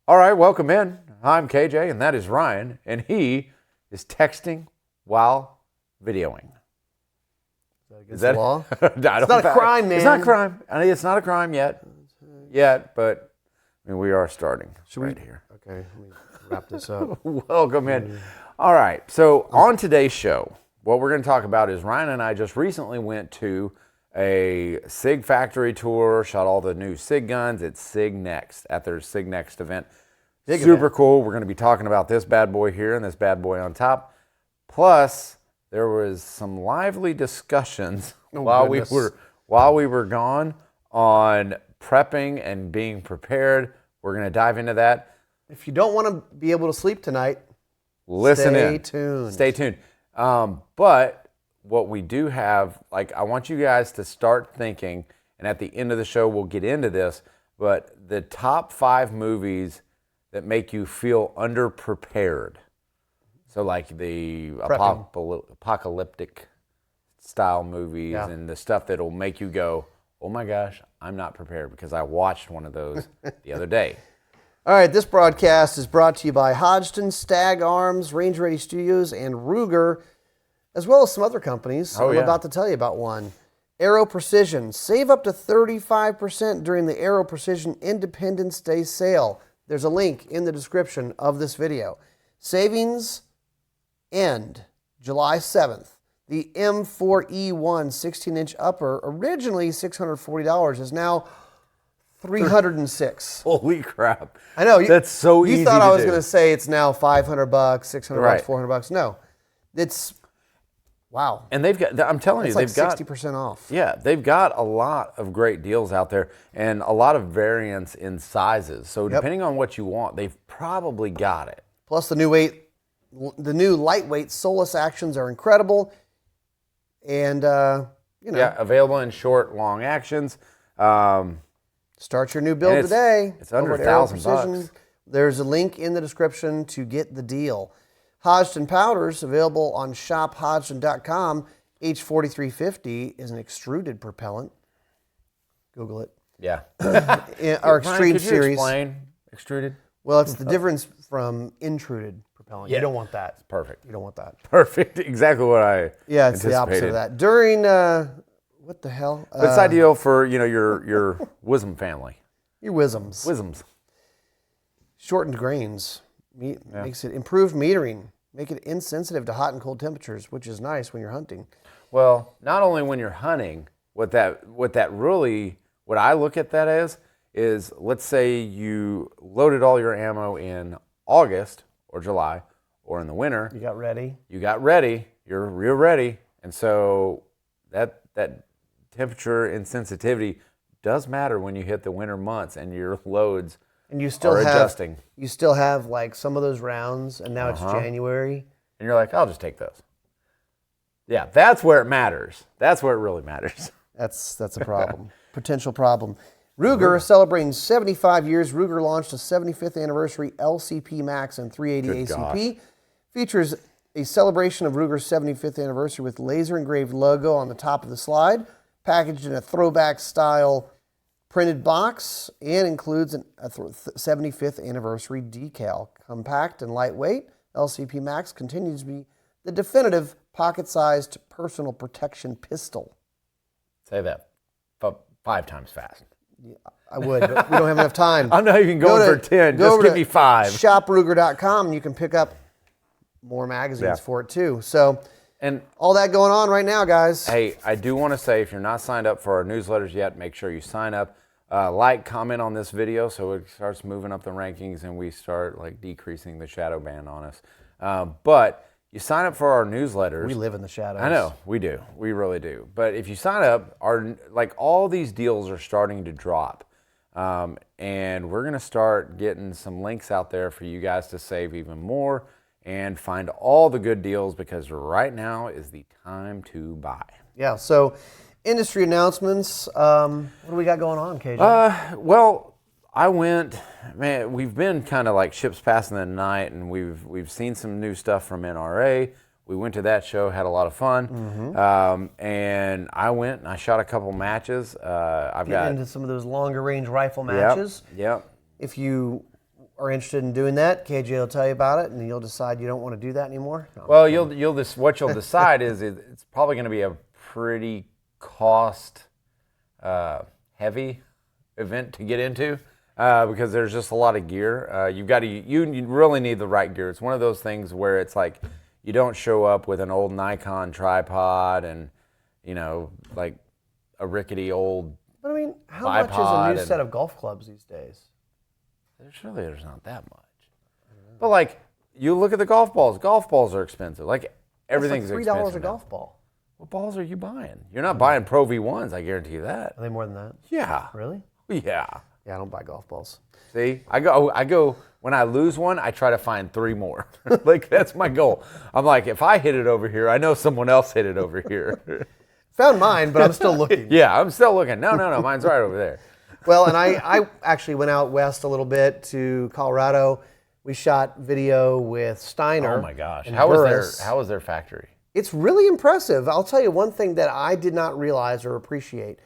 All right, welcome in. I'm KJ, and that is Ryan, and he is texting while videoing. Is that law? It's not a crime, man. It's not a crime. I mean, it's not a crime yet, but I mean, we are starting here. Okay, let me wrap this up. Welcome in. All right, so on today's show, what we're going to talk about is Ryan and I just recently went to a SIG factory tour, shot all the new SIG guns at SIG Next, at their SIG Next event. Super cool. We're going to be talking about this bad boy here and this bad boy on top. Plus, there was some lively discussions while we were gone on prepping and being prepared. We're going to dive into that. If you don't want to be able to sleep tonight, Stay tuned. But what we do have, I want you guys to start thinking, and at the end of the show, we'll get into this, but the top 5 movies that make you feel underprepared. So like the apocalyptic style movies and the stuff that'll make you go, oh my gosh, I'm not prepared, because I watched one of those the other day. All right, this broadcast is brought to you by Hodgdon, Stag Arms, Range Ready Studios, and Ruger, as well as some other companies. I'm about to tell you about one. Aero Precision. Save up to 35% during the Aero Precision Independence Day sale. There's a link in the description of this video. Savings end July 7th. The M4E1 16-inch upper, originally $640, is now $306. Holy crap. I know. That's so easy to do. You thought I was going to say it's now $500, $600, $400. No. It's, wow. And they've got, I'm telling you, they've got 60% off. Yeah, they've got a lot of great deals out there and a lot of variants in sizes. So depending on what you want, they've probably got it. Plus the new lightweight Solus actions are incredible. And, Yeah, available in short, long actions. Start your new build today. It's under $1,000. There's a link in the description to get the deal. Hodgdon powders, available on shophodgdon.com. H4350 is an extruded propellant. Google it. Yeah. Our Extreme Ryan, series. Explain extruded? Well, it's the difference from intruded propellant. Yeah. You don't want that. It's perfect. You don't want that. Perfect. Exactly what I it's the opposite of that. During, what the hell? It's ideal for, your WISM family. Your WISMs. WISMs. Shortened grains. Makes it improved metering. Make it insensitive to hot and cold temperatures, which is nice when you're hunting. Well, not only when you're hunting, what I look at that as is, let's say you loaded all your ammo in August or July or in the winter. You got ready. You're real ready. And so that temperature insensitivity does matter when you hit the winter months and your loads and you still are adjusting. You still have like some of those rounds, and now it's January. And you're like, I'll just take those. Yeah, that's where it matters. That's where it really matters. That's a problem. Potential problem. Ruger celebrating 75 years. Ruger launched a 75th anniversary LCP Max and 380 ACP. Features a celebration of Ruger's 75th anniversary with laser engraved logo on the top of the slide, packaged in a throwback style printed box, and includes a 75th anniversary decal. Compact and lightweight, LCP Max continues to be the definitive pocket-sized personal protection pistol. Say that 5 times fast. Yeah, I would, but we don't have enough time. I'm not even going for 10. Just give me 5. ShopRuger.com, and you can pick up more magazines for it too. So, and all that going on right now, guys. Hey, I do want to say, if you're not signed up for our newsletters yet, make sure you sign up. Comment on this video so it starts moving up the rankings and we start decreasing the shadow ban on us. But you sign up for our newsletters. We live in the shadows. I know, we do. We really do. But if you sign up, all these deals are starting to drop. And we're going to start getting some links out there for you guys to save even more and find all the good deals, because right now is the time to buy. Yeah, so industry announcements. What do we got going on, KJ? Well, I went, man, we've been kind of like ships passing the night, and we've seen some new stuff from NRA. We went to that show, had a lot of fun. Mm-hmm. And I went and I shot a couple matches. I've got into some of those longer range rifle matches. Yep. If you are interested in doing that, KJ will tell you about it, and you'll decide you don't want to do that anymore. No. Well, what you'll decide is it's probably going to be a pretty cost heavy event to get into because there's just a lot of gear. You really need the right gear. It's one of those things where it's like you don't show up with an old Nikon tripod and like a rickety old. But I mean, how much is a new set of golf clubs these days? There's not that much. But like, you look at the golf balls. Golf balls are expensive. Like everything's like expensive. $3 a golf ball. What balls are you buying? You're not buying Pro V1s. I guarantee you that. Are they more than that? Yeah. Really? Yeah. Yeah, I don't buy golf balls. See, I go. When I lose one, I try to find 3 more. Like that's my goal. I'm like, if I hit it over here, I know someone else hit it over here. Found mine, but I'm still looking. Yeah, I'm still looking. No, mine's right over there. Well, and I actually went out west a little bit to Colorado. We shot video with Steiner. Oh my gosh. and How Burris. was their factory? It's really impressive. I'll tell you one thing that I did not realize or appreciate.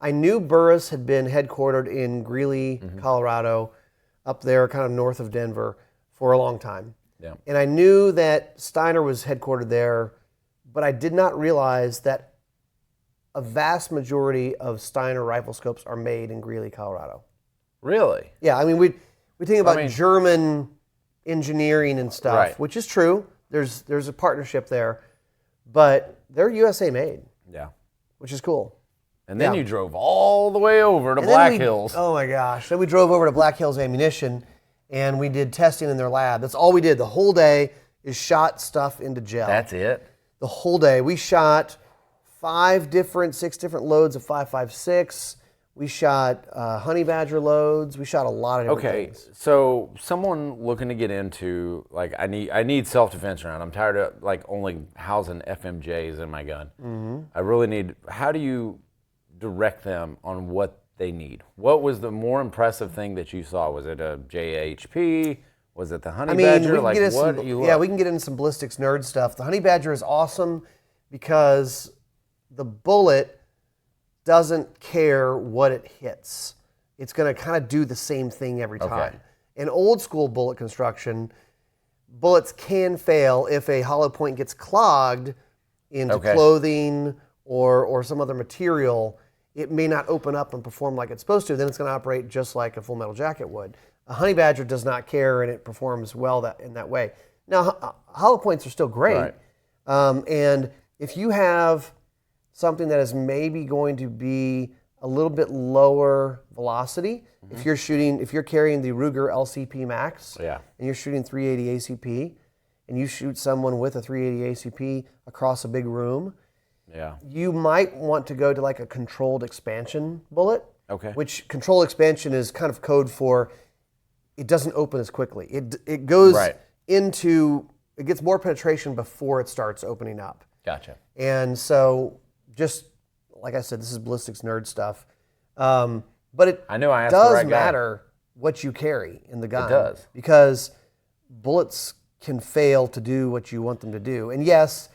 I knew Burris had been headquartered in Greeley, Colorado, up there kind of north of Denver for a long time. Yeah. And I knew that Steiner was headquartered there, but I did not realize that a vast majority of Steiner rifle scopes are made in Greeley, Colorado. Really? Yeah, I mean, we think about German engineering and stuff, right. which is true. There's a partnership there, but they're USA made. Yeah. Which is cool. And then you drove all the way over to And Black Hills. Oh my gosh. Then we drove over to Black Hills Ammunition and we did testing in their lab. That's all we did. The whole day is shot stuff into gel. That's it? The whole day. We shot 6 different loads of 5.56. We shot honey badger loads. We shot a lot of different things. So someone looking to get into, like, I need self-defense round. I'm tired of like only housing FMJs in my gun. Mm-hmm. I really need. How do you direct them on what they need? What was the more impressive thing that you saw? Was it a JHP? Was it the honey badger? Like, what do you look? Yeah, we can get into some ballistics nerd stuff. The honey badger is awesome because the bullet doesn't care what it hits. It's going to kind of do the same thing every time. Okay. In old school bullet construction, bullets can fail if a hollow point gets clogged into clothing or some other material. It may not open up and perform like it's supposed to. Then it's going to operate just like a full metal jacket would. A honey badger does not care, and it performs well in that way. Now, hollow points are still great. Right. And if you have something that is maybe going to be a little bit lower velocity, if you're carrying the Ruger LCP Max, and you're shooting 380 ACP, and you shoot someone with a 380 ACP across a big room, you might want to go to like a controlled expansion bullet. Okay. Which controlled expansion is kind of code for it doesn't open as quickly. It goes into, it gets more penetration before it starts opening up. Gotcha. And so, just like I said, this is ballistics nerd stuff. But it does matter what you carry in the gun. It does. Because bullets can fail to do what you want them to do. And yes,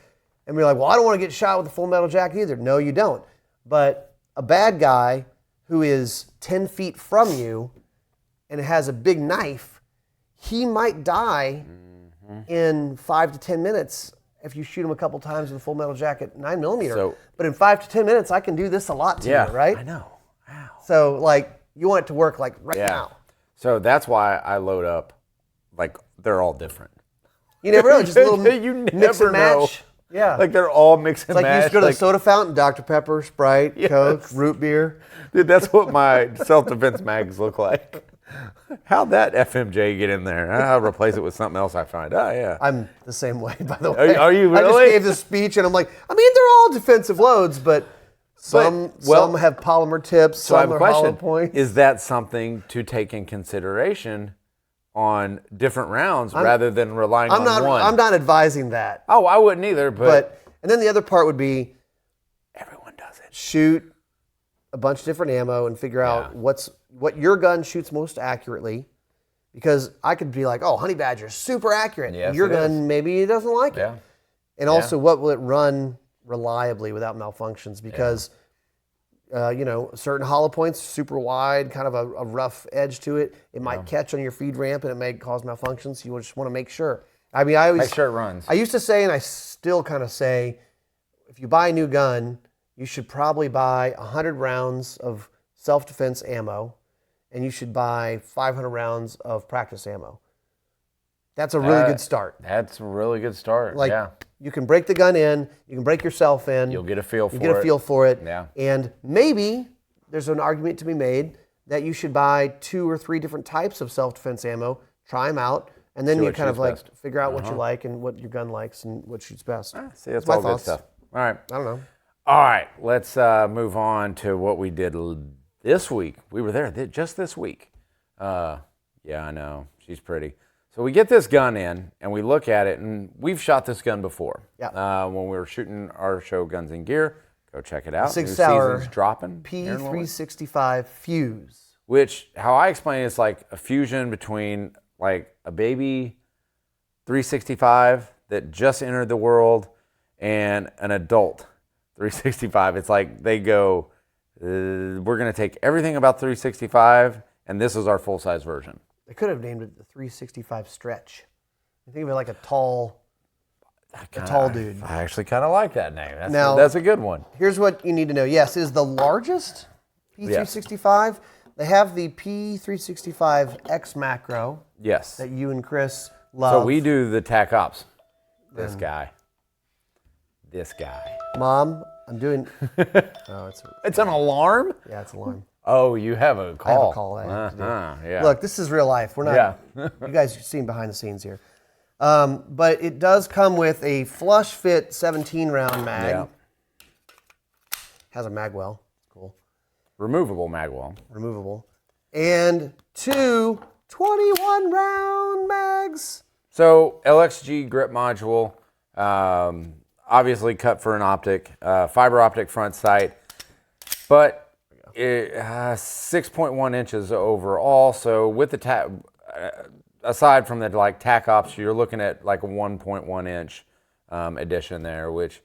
and we're like, well, I don't want to get shot with a full metal jacket either. No, you don't. But a bad guy who is 10 feet from you and has a big knife, he might die in 5 to 10 minutes if you shoot him a couple times with a full metal jacket 9mm. But in 5 to 10 minutes, I can do this a lot to you, right? I know. Wow. So, like, you want it to work, like, right now. So that's why I load up, like, they're all different. You never know, just a little you never mix and match. know. Yeah. Like, they're all mix and it's like match. you used to go to the soda fountain, Dr. Pepper, Sprite, Coke, root beer. Dude, that's what my self-defense mags look like. How'd that FMJ get in there? I'll replace it with something else I find. Oh, yeah. I'm the same way, by the way. Are you really? I just gave this speech, and I'm like, I mean, they're all defensive loads, but some have polymer tips, so I have some a are question. hollow points. Is that something to take in consideration on different rounds rather than relying on one? I'm not advising that. Oh, I wouldn't either, but and then the other part would be everyone does it. Shoot a bunch of different ammo and figure out what your gun shoots most accurately. Because I could be like, oh, honey badger is super accurate. Yes, and your gun maybe doesn't like it. And also, what will it run reliably without malfunctions? Because certain hollow points, super wide, kind of a rough edge to it. It might catch on your feed ramp and it may cause malfunctions. You just want to make sure. I mean, I always make sure it runs. I used to say, and I still kind of say, if you buy a new gun, you should probably buy 100 rounds of self-defense ammo, and you should buy 500 rounds of practice ammo. That's a really good start. That's a really good start. Like, you can break the gun in, you can break yourself in. You'll get a feel for it. You get a feel for it. Yeah. And maybe there's an argument to be made that you should buy 2 or 3 different types of self-defense ammo, try them out, and then you kind of like figure out what you like and what your gun likes and what shoots best. See, that's all good stuff. All right. I don't know. All right, let's move on to what we did this week. We were there just this week. Yeah, I know. She's pretty. So we get this gun in, and we look at it, and we've shot this gun before. Yeah. When we were shooting our show Guns and Gear, go check it out. SIG New SAUER season's dropping. P365-FUSE. Which, how I explain it, it's like a fusion between like a baby 365 that just entered the world and an adult 365. It's like they go, we're going to take everything about 365, and this is our full-size version. They could have named it the 365 Stretch. I think of it like a tall dude. I actually kind of like that name. That's a good one. Here's what you need to know. Yes, it is the largest P365. They have the P365X macro. Yes. That you and Chris love. So we do the TAC Ops. This guy. Mom, I'm doing. Oh, it's an alarm? Yeah, it's an alarm. Oh, you have a call. I have a call. I have to do. Yeah. Look, this is real life. We're not. You guys are seeing behind the scenes here. But it does come with a flush fit 17-round mag. Yeah. Has a mag well. Cool. Removable mag well. Removable. And 2 21-round mags. So LXG grip module, obviously cut for an optic, fiber optic front sight, but 6.1 inches overall. So with the aside from the like TAC Ops, you're looking at like a 1.1 inch addition there, which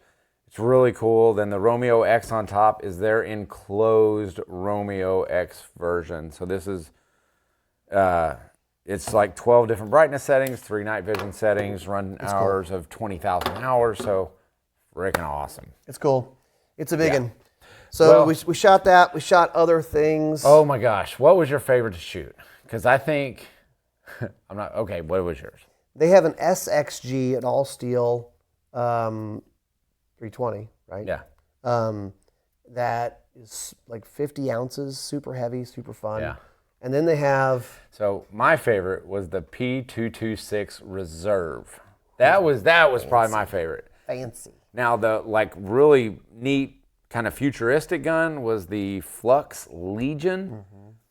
it's really cool. Then the Romeo X on top is their enclosed Romeo X version. So this is it's like 12 different brightness settings, 3 night vision settings, run hours of 20,000 hours. So freaking awesome. It's cool. It's a big one. So we shot that. We shot other things. Oh my gosh. What was your favorite to shoot? Because I think, okay, what was yours? They have an SXG, an all steel 320, right? Yeah. That is like 50 ounces, super heavy, super fun. Yeah. And then they have. So my favorite was the P226 Reserve. That was probably my favorite. Fancy. Now the like really neat kind of futuristic gun was the Flux Legion,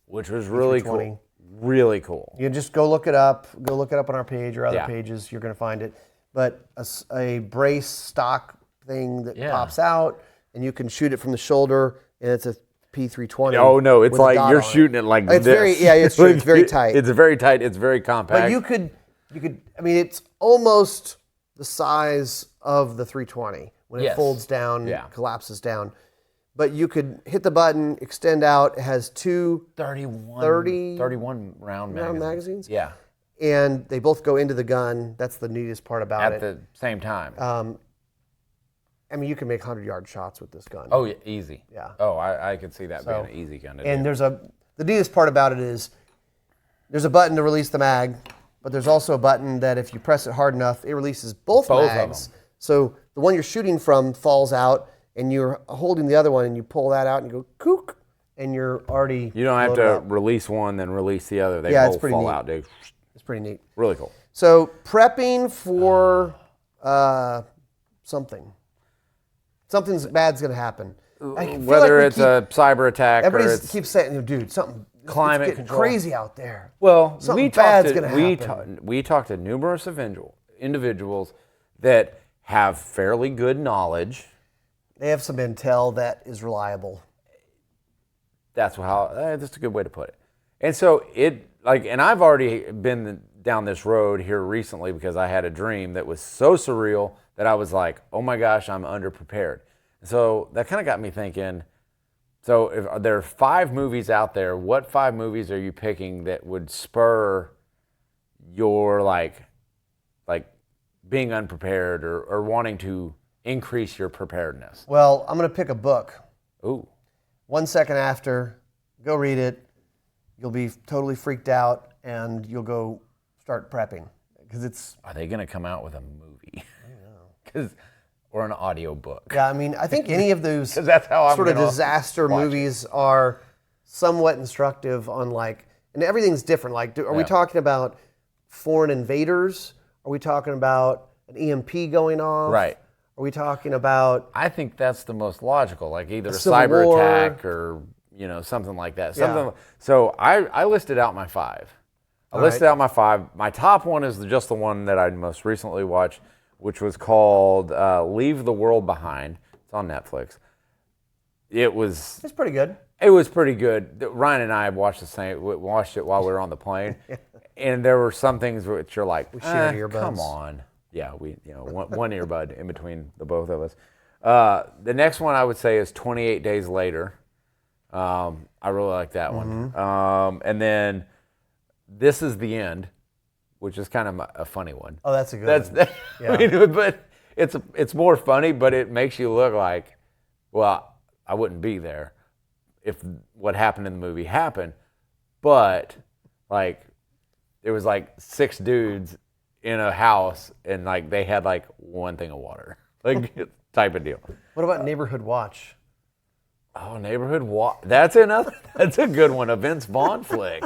which was really cool. Really cool. You just go look it up. Go look it up on our page or other pages. You're going to find it. But a brace stock thing that pops out, and you can shoot it from the shoulder, and it's a P320. Oh no, it's like you're shooting it like it's this. It's true. It's very tight. It's very tight. It's very compact. But you could. I mean, it's almost the size of the 320 when it folds down, collapses down. But you could hit the button, extend out. It has 2 31 round magazines. Yeah. And they both go into the gun. That's the neatest part about it. At the same time. I mean, you can make 100-yard shots with this gun. Oh, yeah, easy. Yeah. Oh, I could see that being an easy gun to do. And the neatest part about it is there's a button to release the mag, but there's also a button that if you press it hard enough, it releases both mags. Of them. So the one you're shooting from falls out, and you're holding the other one, and you pull that out, and you go, kook, and you're already You don't have to release one, then release the other. They both fall neat. out, dude. It's pretty neat. Really cool. So prepping for something. Something's bad's going to happen. Whether it's a cyber attack or everybody keeps saying, dude, climate it's getting crazy out there. Well, something bad's going to happen. We talked to numerous individuals that have fairly good knowledge. They have some intel that is reliable. That's a good way to put it. And so and I've already been down this road here recently because I had a dream that was so surreal that I was like, oh my gosh, I'm underprepared. So that kind of got me thinking, So if there are 5 movies out there, what 5 movies are you picking that would spur your like being unprepared or wanting to increase your preparedness? Well, I'm going to pick a book. Ooh. 1 second after, go read it. You'll be totally freaked out, and you'll go start prepping because it's. Are they going to come out with a movie? I don't know. Or an audio book? Yeah, I mean, I think any of those that's how I'm sort of disaster movies are somewhat instructive on and everything's different. Like, are we talking about foreign invaders? Are we talking about an EMP going off? Right. Are we talking about? I think that's the most logical, like either a Civil cyber War. attack or something like that. So I listed out my 5. I listed out my 5. My top one is just the one that I most recently watched, which was called Leave the World Behind. It's on Netflix. It's pretty good. It was pretty good. Ryan and I watched it while we were on the plane, and there were some things which you're like, we shared earbuds. Come on. Yeah, we one earbud in between the both of us. The next one I would say is 28 Days Later. I really like that one. And then This Is the End, which is kind of a funny one. Oh, that's a good one. Yeah. I mean, but it's more funny, but it makes you look like, well, I wouldn't be there if what happened in the movie happened. But there was 6 dudes in a house, and they had one thing of water, type of deal. What about Neighborhood Watch? Oh, Neighborhood Watch. That's a good one. A Vince Vaughn flick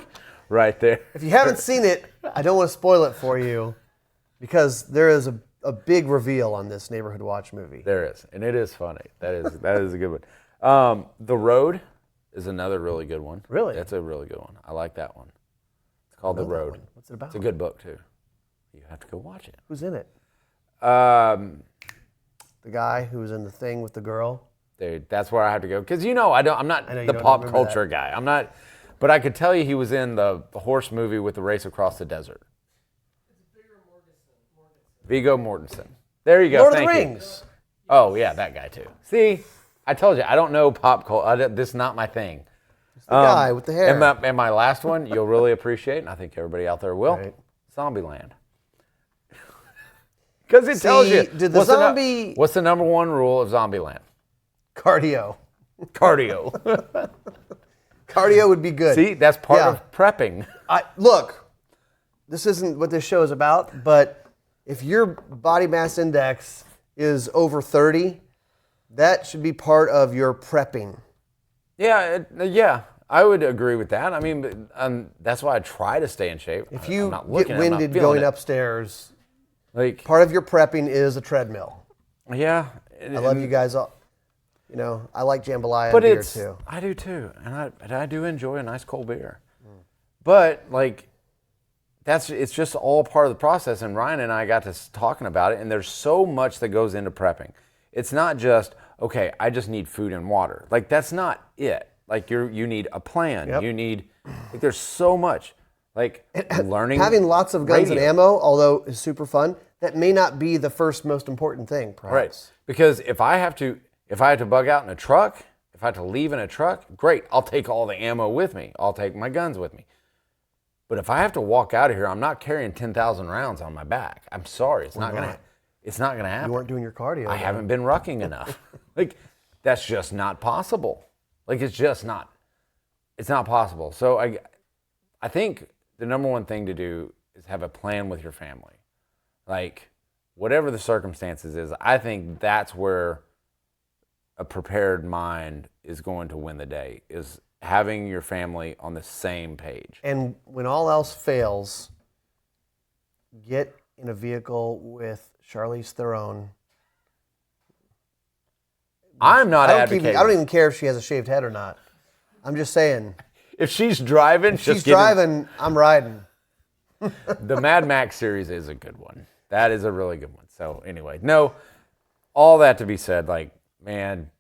right there. If you haven't seen it, I don't want to spoil it for you because there is a big reveal on this Neighborhood Watch movie. There is, and it is funny. That is a good one. The Road is another really good one. Really? That's a really good one. I like that one. It's called The Road. What's it about? It's a good book too. You have to go watch it. Who's in it? The guy who was in the thing with the girl. Dude, that's where I have to go because I'm not the pop culture guy. I'm not, but I could tell you he was in the horse movie with the race across the desert. Viggo Mortensen. There you go. Lord of the Rings. Oh yeah, that guy too. See, I told you I don't know pop culture. This is not my thing. It's the guy with the hair. And my last one, you'll really appreciate, and I think everybody out there will. Right. Zombieland. Because it tells you. What's the number 1 rule of Zombieland? Cardio. Cardio would be good. See, that's part of prepping. Look, this isn't what this show is about, but if your body mass index is over 30, that should be part of your prepping. Yeah, I would agree with that. I mean, that's why I try to stay in shape. If you get winded going upstairs, part of your prepping is a treadmill. Yeah. I love you guys all. I like jambalaya and beer too. I do too, and I do enjoy a nice cold beer. But it's just all part of the process. And Ryan and I got to talking about it, and there's so much that goes into prepping. It's not just I just need food and water. That's not it. You need a plan. Yep. You need there's so much learning. Having lots of guns and ammo, although is super fun, that may not be the first most important thing. Perhaps. Right. Because if I have to bug out in a truck, if I have to leave in a truck, great. I'll take all the ammo with me. I'll take my guns with me. But if I have to walk out of here, I'm not carrying 10,000 rounds on my back. I'm sorry. It's not gonna happen. You weren't doing your cardio. I haven't been rucking enough. That's just not possible. It's just not. It's not possible. So I think the number 1 thing to do is have a plan with your family. Whatever the circumstances is, I think that's where a prepared mind is going to win the day, is having your family on the same page. And when all else fails, get in a vehicle with Charlize Theron. I'm not advocating. I don't even care if she has a shaved head or not. I'm just saying. If she's driving, I'm riding. The Mad Max series is a good one. That is a really good one. So anyway, all that to be said, man,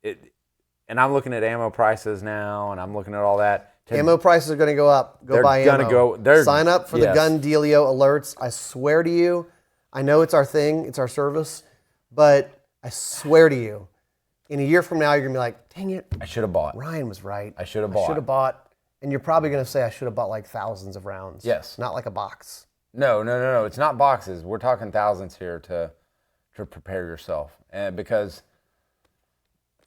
and I'm looking at ammo prices now, and I'm looking at all that. Ammo prices are going to go up. Buy ammo. Sign up for the Gun Dealio alerts. I swear to you, I know it's our thing, it's our service, but I swear to you, In a year from now, you're going to be like, dang it, I should have bought. Ryan was right. I should have I should have bought. And you're probably going to say, I should have bought like thousands of rounds. Yes. Not like a box. No. It's not boxes. We're talking thousands here to prepare yourself. And because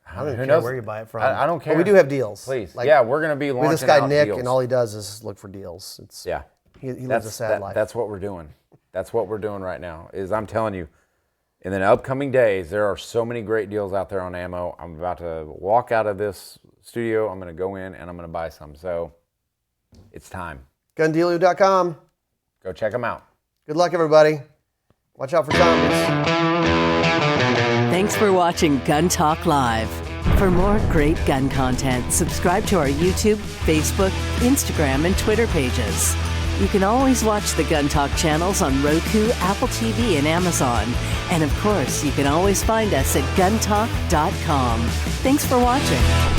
I don't even care where you buy it from. I don't care. But we do have deals. Please. Like, yeah, we're going to be launching with this guy out Nick, deals. and all he does is look for deals. It's, yeah. He lives a sad life. That's what we're doing. That's what we're doing right now. Is I'm telling you, in the upcoming days, there are so many great deals out there on ammo. I'm about to walk out of this studio. I'm going to go in and I'm going to buy some. So it's time. Gundealu.com. Go check them out. Good luck, everybody. Watch out for zombies. Thanks for watching Gun Talk Live. For more great gun content, subscribe to our YouTube, Facebook, Instagram, and Twitter pages. You can always watch the Gun Talk channels on Roku, Apple TV, and Amazon. And of course, you can always find us at guntalk.com. Thanks for watching.